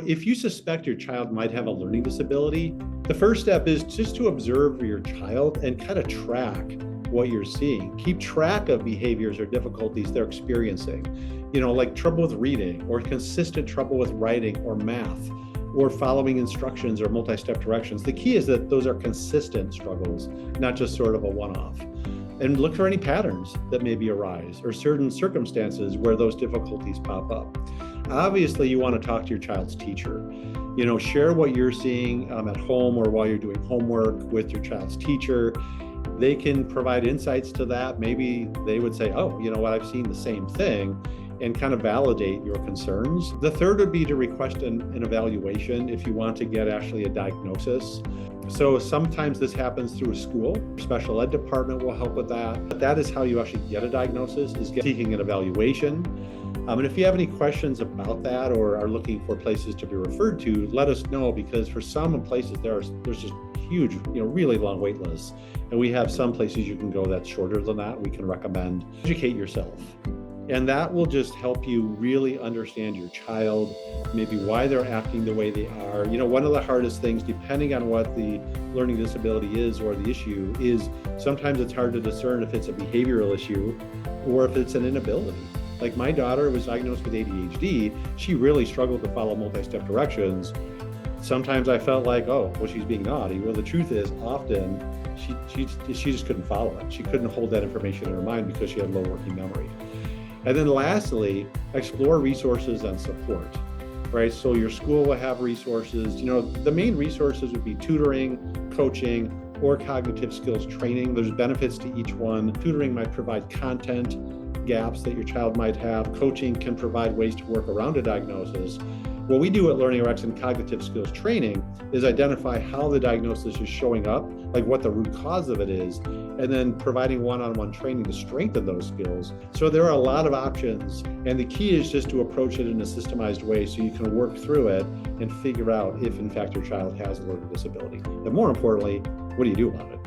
If you suspect your child might have a learning disability, the first step is just to observe your child and kind of track what you're seeing. Keep track of behaviors or difficulties they're experiencing, like trouble with reading or consistent trouble with writing or math or following instructions or multi-step directions. The key is that those are consistent struggles, not just sort of a one-off. And look for any patterns that maybe arise or certain circumstances where those difficulties pop up. Obviously, you want to talk to your child's teacher. Share what you're seeing at home or while you're doing homework with your child's teacher. They can provide insights to that. Maybe they would say, oh, you know what, I've seen the same thing, and kind of validate your concerns. The third would be to request an evaluation if you want to get actually a diagnosis. So sometimes this happens through a school. Special ed department will help with that. But that is how you actually get a diagnosis, is seeking an evaluation. And if you have any questions about that or are looking for places to be referred to, let us know, because for some places there's just huge, really long wait lists. And we have some places you can go that's shorter than that. We can recommend. Educate yourself. And that will just help you really understand your child, maybe why they're acting the way they are. One of the hardest things, depending on what the learning disability is or the issue is, sometimes it's hard to discern if it's a behavioral issue or if it's an inability. Like my daughter was diagnosed with ADHD. She really struggled to follow multi-step directions. Sometimes I felt like, oh, well, she's being naughty. Well, the truth is often she just couldn't follow it. She couldn't hold that information in her mind because she had low working memory. And then lastly, explore resources and support, right? So your school will have resources. The main resources would be tutoring, coaching, or cognitive skills training. There's benefits to each one. Tutoring might provide content gaps that your child might have. Coaching can provide ways to work around a diagnosis. What we do at LearningRx and cognitive skills training is identify how the diagnosis is showing up, like what the root cause of it is, and then providing one-on-one training to strengthen those skills. So there are a lot of options, and the key is just to approach it in a systemized way so you can work through it and figure out if in fact your child has a learning disability. And more importantly, what do you do about it?